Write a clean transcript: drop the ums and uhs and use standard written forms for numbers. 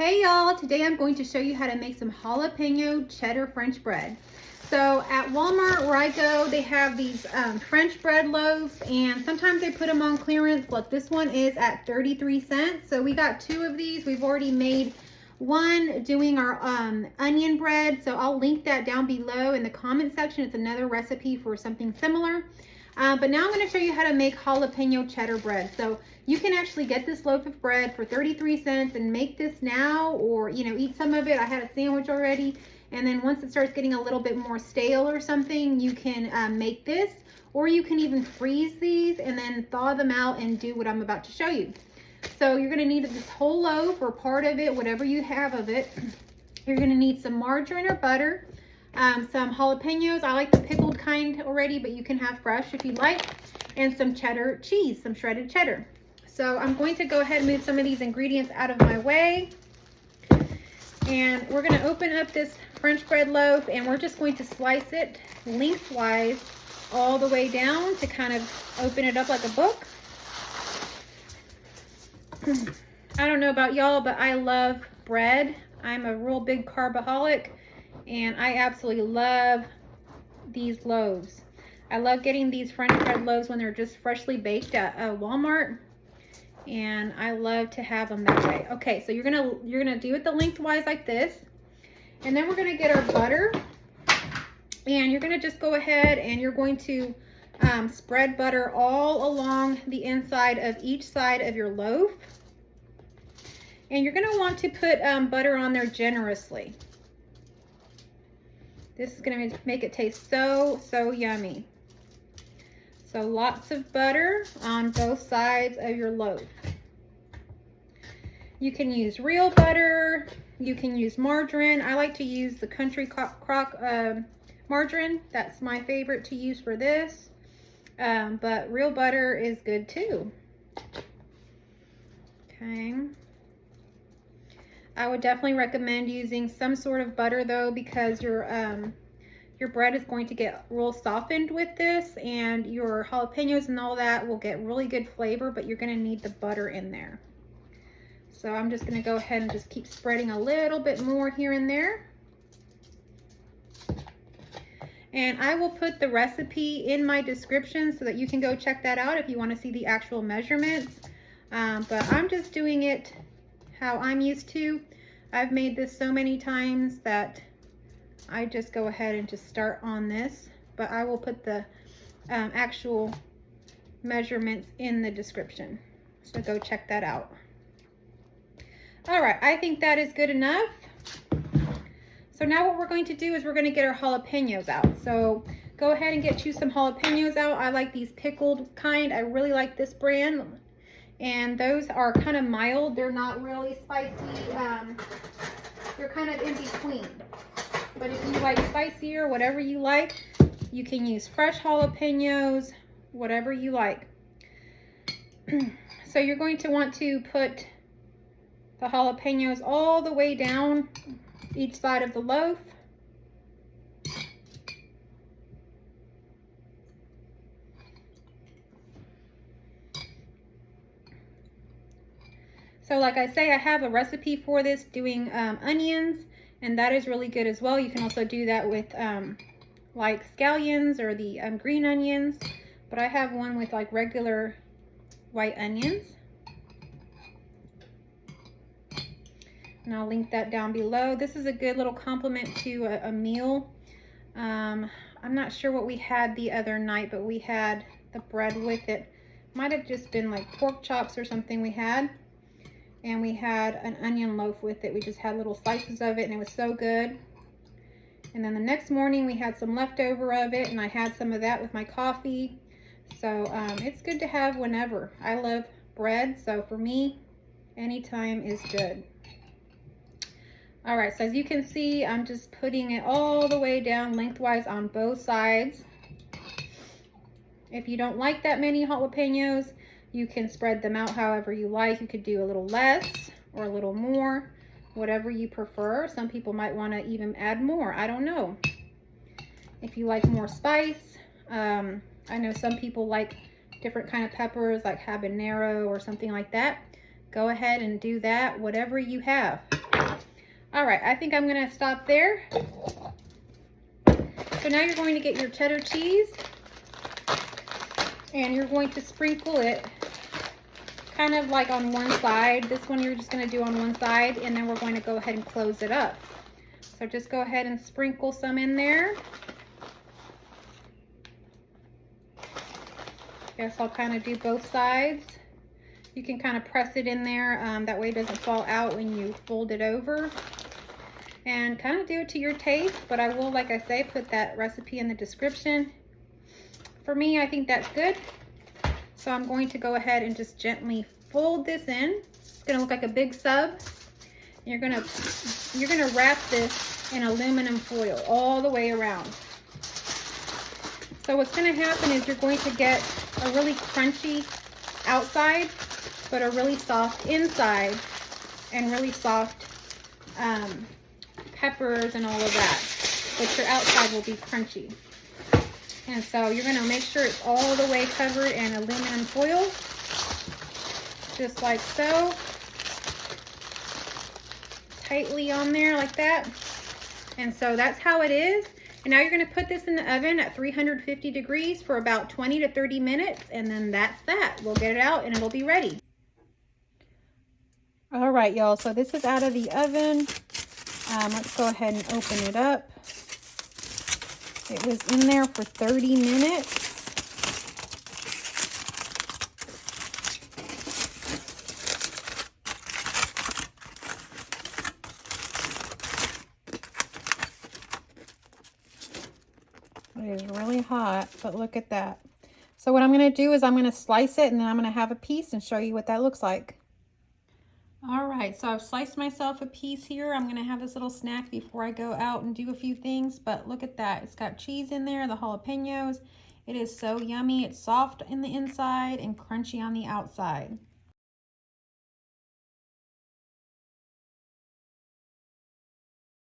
Hey y'all, today I'm going to show you how to make some jalapeno cheddar French bread. So at Walmart where I go, they have these French bread loaves, and sometimes they put them on clearance. Look, this one is at 33 cents. So we got two of these. We've already made one doing our onion bread. So I'll link that down below in the comment section. It's another recipe for something similar. But now I'm going to show you how to make jalapeno cheddar bread. So you can actually get this loaf of bread for 33 cents and make this now, or eat some of it. I had a sandwich already, and then once it starts getting a little bit more stale or something, you can make this, or you can even freeze these and then thaw them out and do what I'm about to show you. So you're going to need this whole loaf or part of it, whatever you have of it. You're going to need some margarine or butter, some jalapenos. I like the pickled kind already, but you can have fresh if you like, and some cheddar cheese, some shredded cheddar. So I'm going to go ahead and move some of these ingredients out of my way. And we're going to open up this French bread loaf, and we're just going to slice it lengthwise all the way down to kind of open it up like a book. I don't know about y'all, but I love bread. I'm a real big carboholic, and I absolutely love these loaves. I love getting these French bread loaves when they're just freshly baked at Walmart, and I love to have them that way. Okay, so you're gonna do it the lengthwise like this, and then we're gonna get our butter, and you're gonna just go ahead and you're going to spread butter all along the inside of each side of your loaf, and you're gonna want to put butter on there generously. This is gonna make it taste so yummy. So lots of butter on both sides of your loaf. You can use real butter, you can use margarine. I like to use the Country Crock margarine. That's my favorite to use for this. But real butter is good too. Okay. I would definitely recommend using some sort of butter though, because your bread is going to get real softened with this, and your jalapenos and all that will get really good flavor, but you're going to need the butter in there. So I'm just going to go ahead and just keep spreading a little bit more here and there. And I will put the recipe in my description so that you can go check that out if you want to see the actual measurements. But I'm just doing it how I'm used to. I've made this so many times that I just go ahead and just start on this, but I will put the actual measurements in the description, so go check that out. All right, I think that is good enough. So now what we're going to do is we're going to get our jalapenos out. So go ahead and get you some jalapenos out. I like these pickled kind. I really like this brand, and those are kind of mild. They're not really spicy. They're kind of in between. But if you like spicier, whatever you like, you can use fresh jalapenos, whatever you like. So you're going to want to put the jalapenos all the way down each side of the loaf. So like I say, I have a recipe for this doing onions, and that is really good as well. You can also do that with like scallions or the green onions, but I have one with like regular white onions. And I'll link that down below. This is a good little complement to a meal. I'm not sure what we had the other night, but we had the bread with it. Might have just been like pork chops or something we had. And we had an onion loaf with it. We just had little slices of it, and it was so good. And then the next morning we had some leftover of it, and I had some of that with my coffee. So it's good to have whenever. I love bread, so for me, anytime is good. All right, so as you can see, I'm just putting it all the way down lengthwise on both sides. If you don't like that many jalapenos, you can spread them out however you like. You could do a little less or a little more, whatever you prefer. Some people might want to even add more. I don't know. If you like more spice, I know some people like different kind of peppers like habanero or something like that. Go ahead and do that, whatever you have. All right, I think I'm gonna stop there. So now you're going to get your cheddar cheese and you're going to sprinkle it kind of like on one side. This one you're just gonna do on one side, and then we're going to go ahead and close it up. So just go ahead and sprinkle some in there. Guess I'll kind of do both sides. You can kind of press it in there, that way it doesn't fall out when you fold it over. And kind of do it to your taste, but I will, like I say, put that recipe in the description. For me, I think that's good. So I'm going to go ahead and just gently fold this in. It's gonna look like a big sub. You're gonna wrap this in aluminum foil all the way around. So what's gonna happen is you're going to get a really crunchy outside, but a really soft inside, and really soft peppers and all of that, but your outside will be crunchy. And so you're going to make sure it's all the way covered in aluminum foil, just like so, tightly on there like that. And so that's how it is. And now you're going to put this in the oven at 350 degrees for about 20 to 30 minutes, and then that's that. We'll get it out and it'll be ready. All right, y'all, so this is out of the oven. Let's go ahead and open it up. It was in there for 30 minutes. It is really hot, but look at that. So what I'm going to do is I'm going to slice it, and then I'm going to have a piece and show you what that looks like. All right, so I've sliced myself a piece here. I'm gonna have this little snack before I go out and do a few things, but look at that. It's got cheese in there, the jalapeños. It is so yummy. It's soft in the inside and crunchy on the outside.